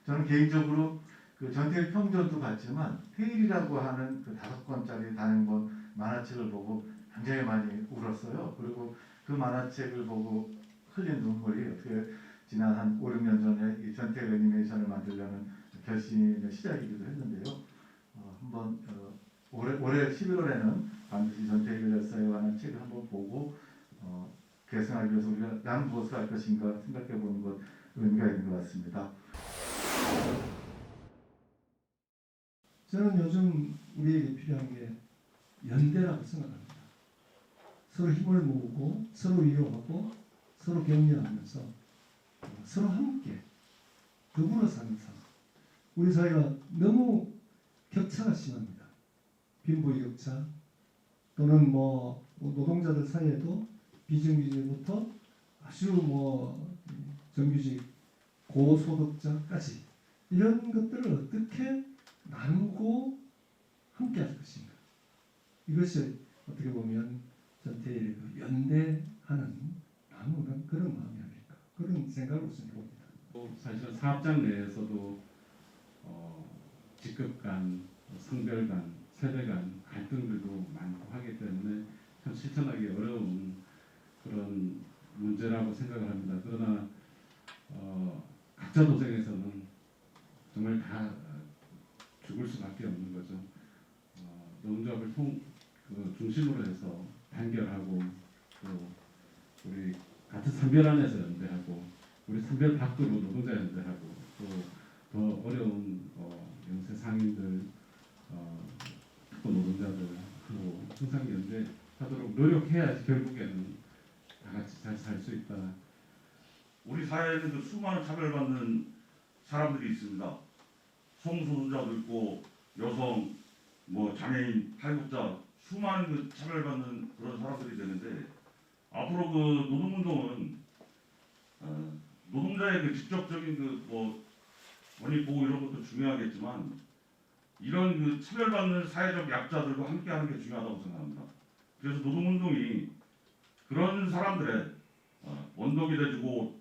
저는 개인적으로 그 전태일 평전도 봤지만 테일이라고 하는 그 5권짜리 단행본 만화책을 보고 굉장히 많이 울었어요. 그리고 그 만화책을 보고 흘린 눈물이 어떻게 지난 한 5, 6년 전에 이 전태일 애니메이션을 만들려는 결심의 시작이기도 했는데요. 한번 올해 11월에는 반드시 전태일 열사에 관한 책을 한번 보고 계승하기 위해서 우리가 남 무엇을 할 것인가 생각해 보는 것 의미가 있는 것 같습니다. 저는 요즘 우리에게 필요한 게 연대라고 생각합니다. 서로 힘을 모으고 서로 위로하고 서로 격려하면서 서로 함께 더불어 사는 삶. 우리 사회가 너무 격차가 심합니다. 빈부의 격차 또는 노동자들 사이에도 비정규직부터 아주 정규직 고소득자까지 이런 것들을 어떻게 나누고 함께 할 것인가. 이것이 어떻게 보면 전태일의 연대하는 나누는 그런 마음이 아닐까. 그런 생각으로 봅니다. 사실은 사업장 내에서도 직급 간, 성별 간, 세대 간 갈등들도 많고 하기 때문에 참 실천하기 어려운 그런 문제라고 생각을 합니다. 그러나 각자 도생에서는 정말 다 죽을 수밖에 없는 거죠. 노동조합을 중심으로 해서 단결하고 또 우리 같은 산별 안에서 연대하고 우리 산별 밖으로 노동자 연대하고 또 더 어려운 영세 상인들 또 노동자들하고 항상 연대하도록 노력해야지 결국에는 다 같이 잘 살 수 있다. 우리 사회에는 그 수많은 차별받는 사람들이 있습니다. 성소수자도 있고 여성, 장애인, 탈북자 수많은 그 차별받는 그런 사람들이 되는데 앞으로 그 노동운동은 노동자의 그 직접적인 원익 보호 이런 것도 중요하겠지만 이런 그 차별받는 사회적 약자들과 함께하는 게 중요하다고 생각합니다. 그래서 노동운동이 그런 사람들의 원동이 돼주고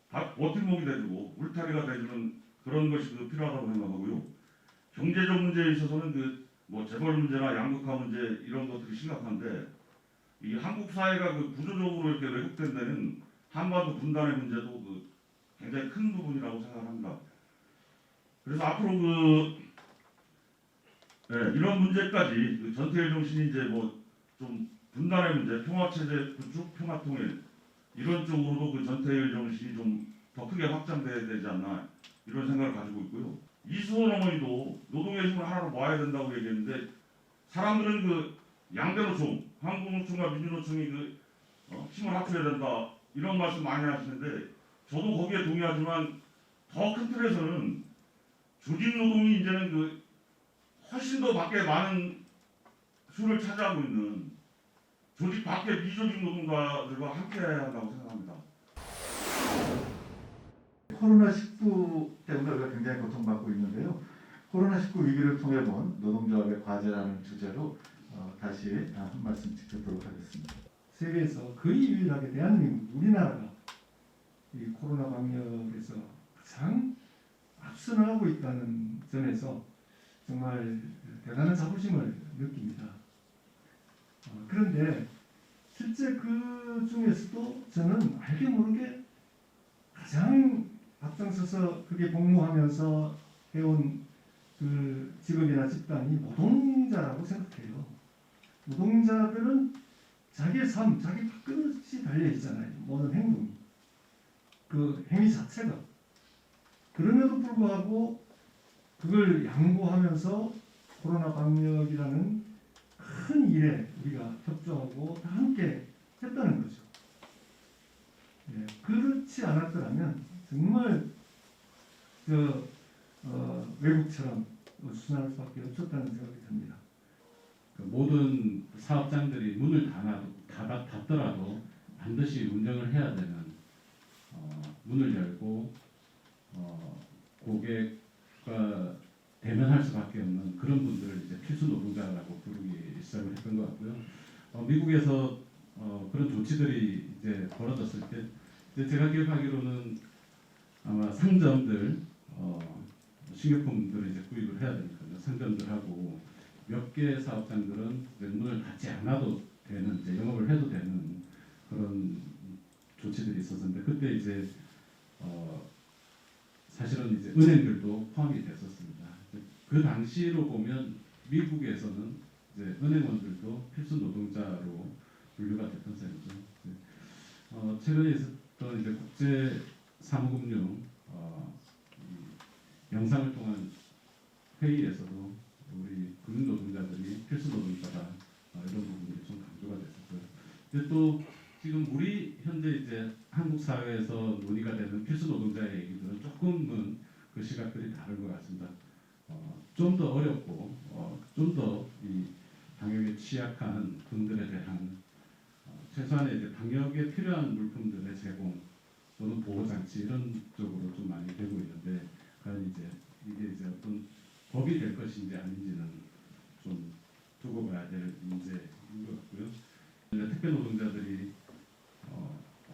버팀목이 돼주고 울타리가 돼주는 그런 것이 필요하다고 생각하고요. 경제적 문제에 있어서는 재벌 문제나 양극화 문제 이런 것들이 심각한데 이 한국 사회가 구조적으로 이렇게 왜곡된 데는 한반도 분단의 문제도 굉장히 큰 부분이라고 생각합니다. 그래서 앞으로 이런 문제까지 전태일 정신이 이제 좀 분단의 문제, 평화체제 구축, 평화통일 이런 쪽으로도 전태일 정신이 좀 더 크게 확장돼야 되지 않나 이런 생각을 가지고 있고요. 이수원 어머니도 노동의 힘을 하나로 모아야 된다고 얘기했는데 사람들은 양대노총, 한국노총과 민주노총이 힘을 합쳐야 된다 이런 말씀 많이 하시는데 저도 거기에 동의하지만 더 큰 틀에서는 조직 노동이 이제는 훨씬 더 밖에 많은 수를 차지하고 있는 조직 밖의 비조직 노동자들과 함께해야 한다고 생각합니다. 코로나19 때문에 우리가 굉장히 고통받고 있는데요. 코로나19 위기를 통해 본 노동조합의 과제라는 주제로 다시 한 말씀 듣도록 하겠습니다. 세계에서 거의 유일하게 대한민국, 우리나라가 이 코로나 방역에서 가장 앞서 나가고 있다는 점에서 정말 대단한 자부심을 느낍니다. 그런데 실제 그 중에서도 저는 알게 모르게 가장 앞장서서 그게 복무하면서 해온 그 직업이나 집단이 노동자라고 생각해요. 노동자들은 자기의 삶, 자기 밥그릇이 달려 있잖아요. 모든 행동이. 그 행위 자체가. 그럼에도 불구하고 그걸 양보하면서 코로나 방역이라는 큰 일에 우리가 협조하고 다 함께 했다는 거죠. 그렇지 않았더라면 정말 외국처럼 순환할 수밖에 없었다는 생각이 듭니다. 모든 사업장들이 문을 닫더라도 반드시 운영을 해야 되는 문을 열고 고객과 대면할 수밖에 없는 그런 분들을 이제 필수 노동자라고 부르기 시작을 했던 것 같고요. 미국에서 그런 조치들이 이제 벌어졌을 때 이제 제가 기억하기로는 아마 상점들 식료품들을 이제 구입을 해야 되니까요. 상점들 하고 몇 개 사업장들은 이제 문을 닫지 않아도 되는 이제 영업을 해도 되는 그런 조치들이 있었는데 그때 이제 사실은 이제 은행들도 포함이 됐었습니다. 그 당시로 보면 미국에서는 이제 은행원들도 필수 노동자로 분류가 됐던 셈이죠. 최근에 있었던 이제 국제 사무금융 영상을 통한 회의에서도 우리 금융 노동자들이 필수 노동자다 이런 부분들이 좀 강조가 됐었고요. 근데 또 지금 우리 현재 이제 한국 사회에서 논의가 되는 필수 노동자의 얘기들은 조금은 그 시각들이 다른 것 같습니다. 좀 더 어렵고 좀 더 이 방역에 취약한 분들에 대한 최소한의 이제 방역에 필요한 물품들의 제공 또는 보호 장치 이런 쪽으로 좀 많이 되고 있는데 과연 이제 이게 이제 어떤 법이 될 것인지 아닌지는 좀 두고 봐야 될 문제인 것 같고요. 택배 노동자들이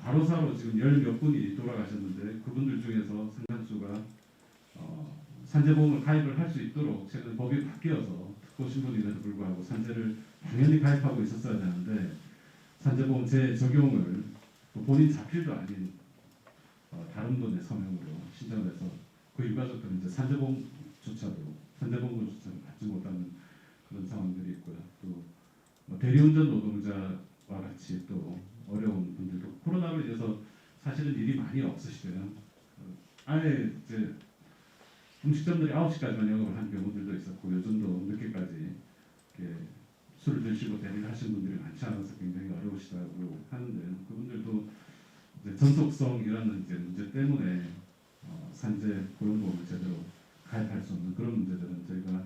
과로사로 지금 열 몇 분이 돌아가셨는데 그분들 중에서 상당수가 산재보험을 가입을 할 수 있도록 최근 법이 바뀌어서 특보 신분임에도 불구하고 산재를 당연히 가입하고 있었어야 되는데 산재보험 재적용을 본인 자필도 아닌 다른 분의 서명으로 신청을 해서 그 유가족들은 이제 산재보험조차도 받지 못하는 그런 상황들이 있고요. 또 대리운전 노동자와 같이 또 어려운 분들도 코로나로 인해서 사실은 일이 많이 없으시대요. 아예 이제 음식점들이 9시까지만 영업을 한 경우들도 있었고 요즘도 늦게까지 이렇게 술을 드시고 대리를 하시는 분들이 많지 않아서 굉장히 어려우시다고 하는데 그분들도 이제 전속성이라는 이제 문제 때문에 산재 고용보험을 제대로 가입할 수 없는 그런 문제들은 저희가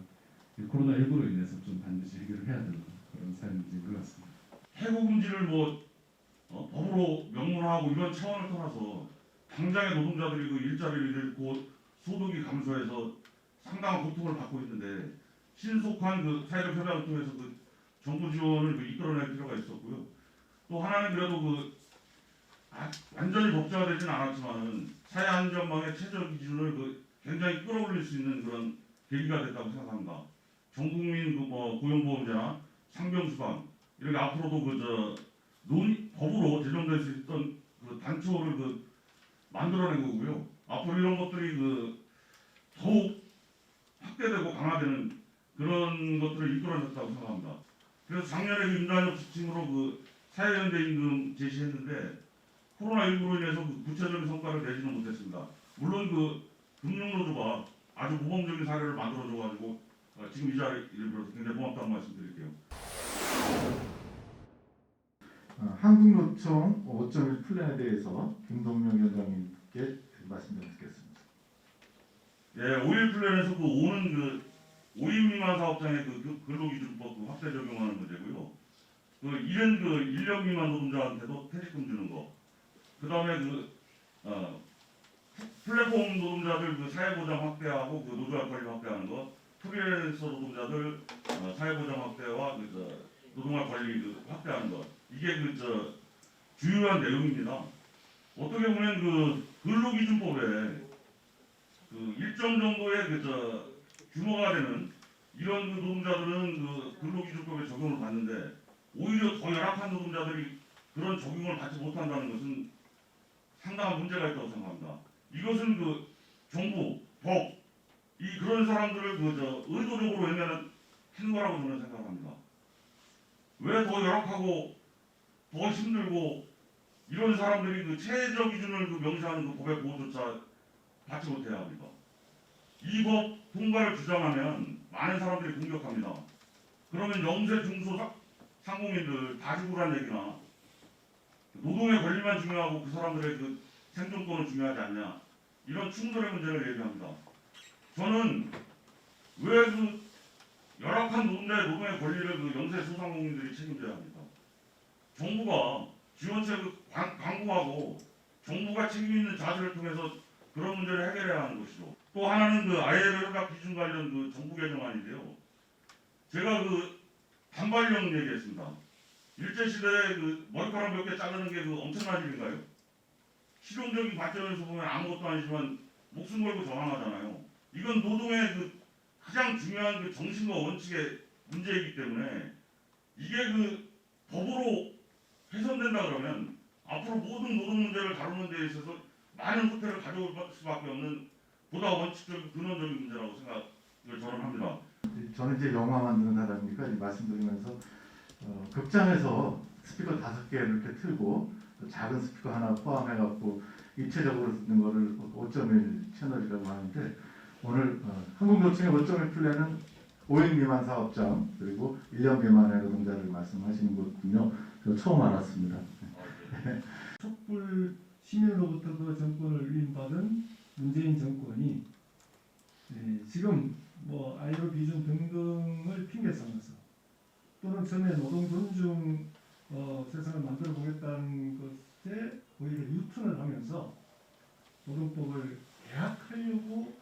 코로나19로 인해서 좀 반드시 해결을 해야 되는 그런 사연인 것 같습니다. 해고 금지를 뭐 법으로 명문화하고 이런 차원을 떠나서 당장의 노동자들이 그 일자리를 잃고 소득이 감소해서 상당한 고통을 받고 있는데 신속한 그 사회적 협약을 통해서 그 정부 지원을 그 이끌어낼 필요가 있었고요. 또 하나는 그래도 그 완전히 법제화되지는 않았지만은 사회 안전망의 최저 기준을 그 굉장히 끌어올릴 수 있는 그런 계기가 됐다고 생각합니다. 전국민 그 고용보험제나 상병수당 이렇게 앞으로도 법으로 제정될 수 있던 그 단초를 그 만들어낸 거고요. 앞으로 이런 것들이 그 더욱 확대되고 강화되는 그런 것들을 이끌어냈다고 생각합니다. 그래서 작년에 그 임단협 지침으로 그 사회연대임금 제시했는데 코로나19로 인해서 그 구체적인 성과를 내지는 못했습니다. 물론 그 금융노조가 아주 모범적인 사례를 만들어줘가지고 지금 이 자리를 빌어서 굉장히 고맙다는 말씀드릴게요. 한국노총 5.1 플랜에 대해서 김동명 위원장님께 말씀 좀 듣겠습니다. 예, 5.1 플랜에서 그 오는 그 5인 미만 사업장의 그 근로기준법 그 확대 적용하는 문제고요. 그 이른 그 1년 미만 노동자한테도 퇴직금 주는 거. 그 다음에 플랫폼 노동자들 그 사회보장 확대하고 그 노조할 권리 확대하는 거. 프리랜서 노동자들 사회보장 확대와 노동할 권리 확대하는 거. 이게 주요한 내용입니다. 어떻게 보면 그 근로기준법에 그 일정 정도의 규모가 되는 이런 노동자들은 그 근로기준법에 적용을 받는데 오히려 더 열악한 노동자들이 그런 적용을 받지 못한다는 것은 상당한 문제가 있다고 생각합니다. 이것은 그 정부, 법, 그런 사람들을 의도적으로 외면한 거라고 저는 생각합니다. 왜 더 열악하고 더 힘들고 이런 사람들이 그 최저 기준을 명시하는 그 법의 보호조차 받지 못해야 합니까? 이 법 통과를 주장하면 많은 사람들이 공격합니다. 그러면 영세 중소 상공인들 다 죽으란 얘기나 노동의 권리만 중요하고 그 사람들의 그 생존권은 중요하지 않냐 이런 충돌의 문제를 얘기합니다. 저는 왜 그 열악한 노동자의 노동의 권리를 그 영세 소상공인들이 책임져야 합니까? 정부가 지원책 강구하고 정부가 책임 있는 자세를 통해서 그런 문제를 해결해야 하는 것이죠. 또 하나는 그 ILO 협약 기준 관련 그 정부 개정안인데요. 제가 그 단발령 얘기했습니다. 일제 시대에 그 머리카락 몇 개 자르는 게 그 엄청난 일인가요? 실용적인 관점에서 보면 아무것도 아니지만 목숨 걸고 저항하잖아요. 이건 노동의 그 가장 중요한 그 정신과 원칙의 문제이기 때문에 이게 그 법으로 훼손된다 그러면 앞으로 모든 노동 문제를 다루는 데 있어서 많은 후퇴를 가져올 수밖에 없는 보다 원칙적인 근원적인 문제라고 생각을 저는 합니다. 저는 이제 영화 만드는 사람이니까 이제 말씀드리면서 극장에서 스피커 5개 이렇게 틀고 또 작은 스피커 하나 포함해갖고 입체적으로 듣는 거를 5.1 채널이라고 하는데 오늘 한국노총의 5.1 플랜은 5인 미만 사업장 그리고 1년 미만의 노동자를 말씀하시는 거군요. 저 처음 알았습니다. 촛불 시민으로부터 그 정권을 위임받은 문재인 정권이 지금 뭐 아이로 비준 등등을 핑계 삼아서 또는 전에 노동 존중 세상을 만들어 보겠다는 것에 오히려 유턴을 하면서 노동법을 개혁하려고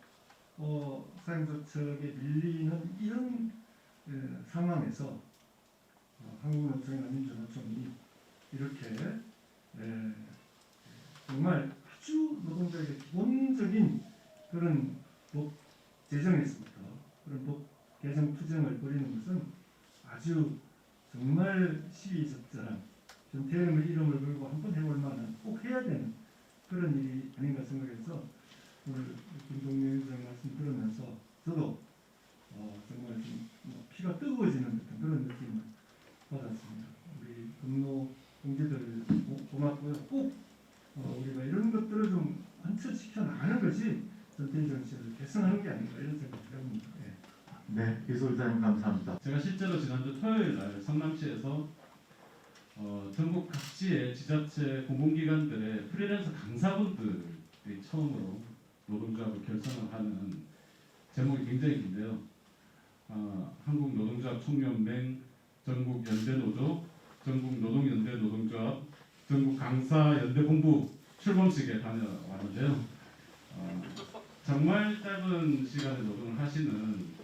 사행조책에 밀리는 이런 상황에서 한국노총이나 민주노총이 이렇게 정말 아주 노동자에게 기본적인 그런 법 제정에서부터 그런 법 개정 투쟁을 벌이는 것은 아주 정말 시의적절한 전태일의 이름을 걸고 한번 해볼 만한 꼭 해야 되는 그런 일이 아닌가 생각해서 오늘 김동연 위원장 말씀 들으면서 저도 정말 좀뭐 피가 뜨거워지는 듯한 그런 느낌을 받았습니다. 우리 근로 동지들 고맙고요. 꼭 우리가 이런 것들을 좀 완처시켜 나가는 것이 전태일 정치를 개선하는 게 아닌가 이런 생각을 해봅니다. 네, 이소일사님 감사합니다. 제가 실제로 지난주 토요일 날 성남시에서 전국 각지의 지자체 공공기관들의 프리랜서 강사분들이 처음으로 노동조합을 결성을 하는 제목이 굉장히 긴데요. 한국노동조합 총연맹, 전국연대노조, 전국노동연대 노동조합, 전국강사연대 본부 출범식에 다녀왔는데요. 정말 짧은 시간에 노동을 하시는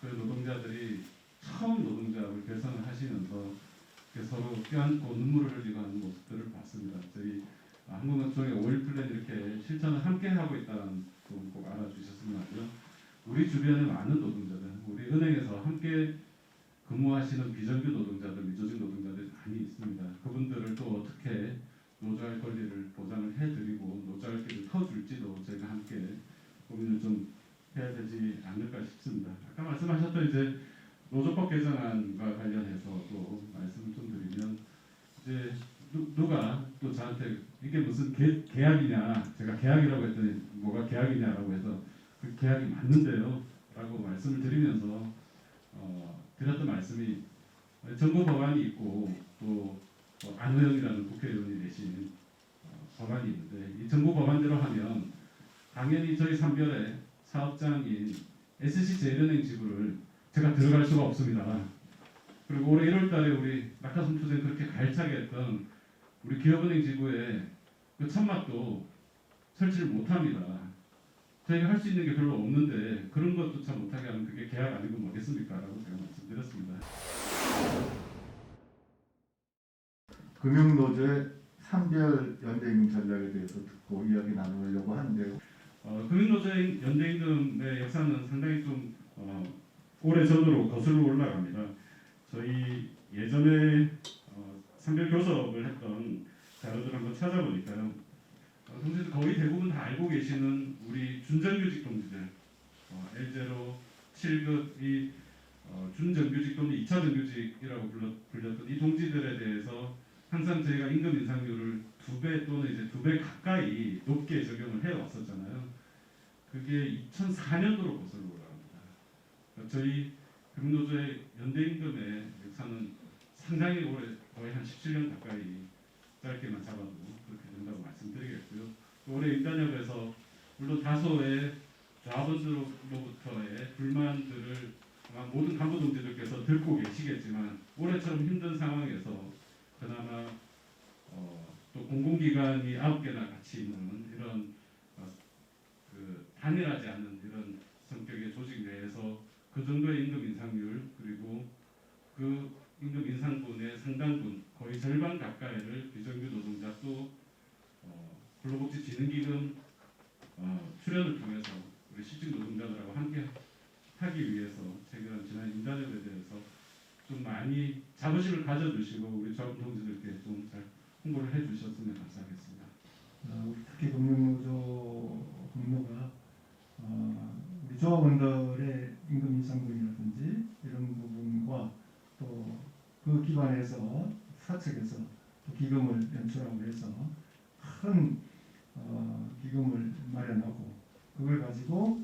그 노동자들이 처음 노동조합을 결성을 하시면서 서로 껴안고 눈물을 흘리고 하는 모습들을 봤습니다. 저희 한국노총의 5.1 플랜 이렇게 실천을 함께 하고 있다는 부분 꼭 알아주셨으면 하고요. 우리 주변에 많은 노동자들, 우리 은행에서 함께 근무하시는 비정규 노동자들, 미조직 노동자들이 많이 있습니다. 그분들을 또 어떻게 노조할 권리를 보장을 해드리고 노조할 길을 터줄지도 저희가 함께 고민을 좀 해야 되지 않을까 싶습니다. 아까 말씀하셨던 이제 노조법 개정안과 관련해서도 말씀을 좀 드리면 이제 누가 또 저한테 이게 무슨 계약이냐, 제가 계약이라고 했더니 뭐가 계약이냐라고 해서 그 계약이 맞는데요 라고 말씀을 드리면서 드렸던 말씀이 정부 법안이 있고 또 안호영이라는 국회의원이 내신 법안이 있는데 이 정부 법안대로 하면 당연히 저희 산별의 사업장인 SC제일은행 지부를 제가 들어갈 수가 없습니다. 그리고 올해 1월달에 우리 낙하산 투쟁 그렇게 갈차게 했던 우리 기업은행 지부에 그 천막도 설치를 못합니다. 저희가 할 수 있는 게 별로 없는데 그런 것조차 못하게 하면 그게 계약 아니고 뭐겠습니까? 라고 제가 말씀드렸습니다. 금융노조의 산별 연대임금 전략에 대해서 듣고 이야기 나누려고 하는데요. 금융노조의 연대임금의 역사는 상당히 좀 오래전으로 거슬러 올라갑니다. 저희 예전에 산별 교섭을 했던 자료들 한번 찾아보니까요. 동시에 거의 대부분 다 알고 계시는 우리 준정규직 동지들 L0, 7급이 준정규직 또는 2차 정규직이라고 불렸던 이 동지들에 대해서 항상 저희가 임금 인상률을 2배 또는 이제 2배 가까이 높게 적용을 해왔었잖아요. 그게 2004년도로 거슬러 올라갑니다. 저희 금노조의 연대임금의 역사는 상당히 오래, 거의 한 17년 가까이 짧게만 잡아도 그렇게 된다고 말씀드리겠고요. 올해 인단협에서 물론 다소의 조합원들로부터의 불만들을 아마 모든 간부 동지들께서 듣고 계시겠지만 올해처럼 힘든 상황에서 그나마 또 공공기관이 9개나 같이 있는 이런 그 단일하지 않는 이런 성격의 조직 내에서 그 정도의 임금 인상률 그리고 그 임금 인상분의 상당분 거의 절반 가까이를 비정규 노동자 또 근로복지진흥기금 출연을 통해서 우리 실직 노동자들하고 함께 하기 위해서 체결한 지난 인단협에 대해서 좀 많이 자부심을 가져주시고 우리 전 동지들께 좀 잘 홍보를 해주셨으면 감사하겠습니다. 특히 공로가 우리 조합원들의 임금 인상분이라든지 이런 부분과 또 그 기관에서 사측에서 또 기금을 연출하고 해서 큰 기금을 마련하고 그걸 가지고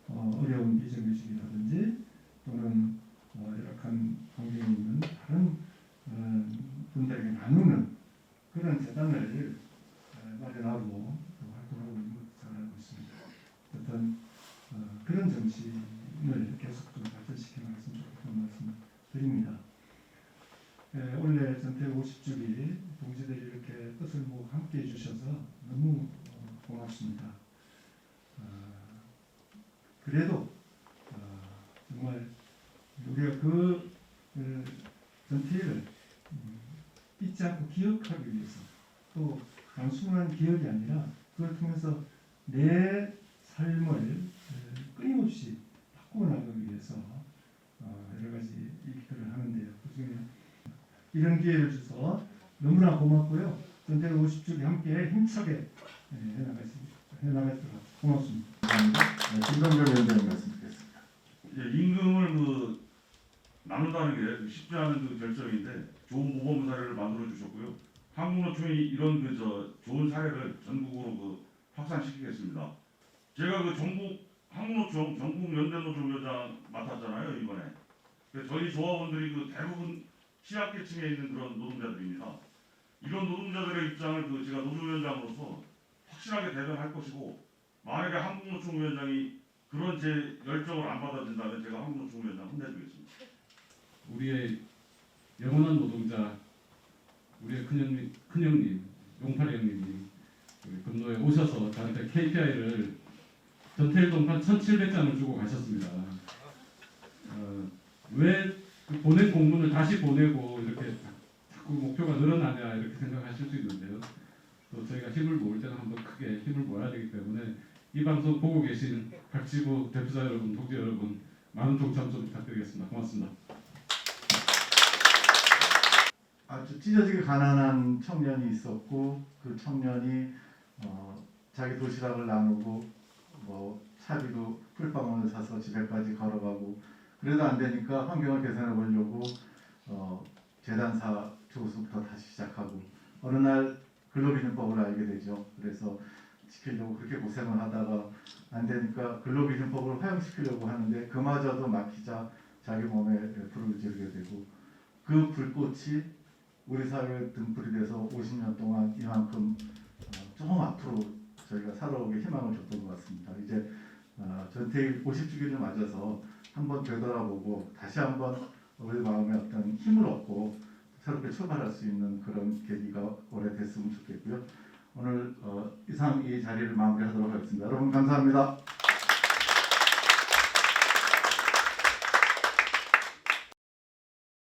어려운 비정규직이라든지 또는 열악한 환경에 있는 다른 분들에게 나누는 그런 재단을 마련하고 활동하고 있는 것을 잘 알고 있습니다. 어떤 그런 정신을 계속 좀 발전시켜 나갔으면 좋겠다는 말씀을 드립니다. 올해 전태 50주기 동지들이 이렇게 뜻을 모으고 함께 해주셔서 너무 고맙습니다. 그래도 정말 우리가 그 전태일을 잊지 않고 기억하기 위해서 또 단순한 기억이 아니라 그걸 통해서 내 삶을 끊임없이 바꾸어 나가기 위해서 여러 가지 일들을 하는데요. 그중에 이런 기회를 줘서 너무나 고맙고요. 전태일 50주기 함께 힘차게 해나가도록 고맙습니다. 감사합니다. 김동결 위원장님 말씀 드리겠습니다. 임금을 나눈다는 게 쉽지 않은 결정인데 좋은 모범 사례를 만들어 주셨고요. 한국노총이 이런 좋은 사례를 전국으로 확산시키겠습니다. 제가 전국 한국노총 전국 연대노조위원장 맡았잖아요 이번에. 저희 조합원들이 대부분 취약계층에 있는 그런 노동자들입니다. 이런 노동자들의 입장을 제가 노조위원장으로서 확실하게 대변할 것이고 만약에 한국노총 위원장이 그런 제 열정을 안 받아준다면 제가 한국노총 위원장 혼내주겠습니다. 우리의 영원한 노동자, 우리의 큰형님, 용팔이 형님이 우리 금노에 오셔서 저한테 KPI를 전태일 동판 1,700장을 주고 가셨습니다. 왜 보낸 공문을 다시 보내고 이렇게 자꾸 목표가 늘어나냐 이렇게 생각하실 수 있는데요. 또 저희가 힘을 모을 때는 한번 크게 힘을 모아야 되기 때문에 이 방송 보고 계신 각 지부 대표자 여러분, 동지 여러분 많은 동참 좀 부탁드리겠습니다. 고맙습니다. 아주 찢어지게 가난한 청년이 있었고 그 청년이 자기 도시락을 나누고 차비도 풀방울을 사서 집에까지 걸어가고 그래도 안 되니까 환경을 개선해 보려고 재단사 조수부터 다시 시작하고 어느 날 근로기준법을 알게 되죠. 그래서 지키려고 그렇게 고생을 하다가 안 되니까 근로기준법을 허용시키려고 하는데 그마저도 막히자 자기 몸에 불을 지르게 되고 그 불꽃이 우리 사회에 등불이 돼서 50년 동안 이만큼 좀 앞으로 저희가 살아오게 희망을 줬던 것 같습니다. 이제 전태일 50주기를 맞아서 한번 되돌아보고 다시 한번 우리 마음에 어떤 힘을 얻고 새롭게 출발할 수 있는 그런 계기가 올해 됐으면 좋겠고요. 오늘 이상 이 자리를 마무리하도록 하겠습니다. 여러분 감사합니다.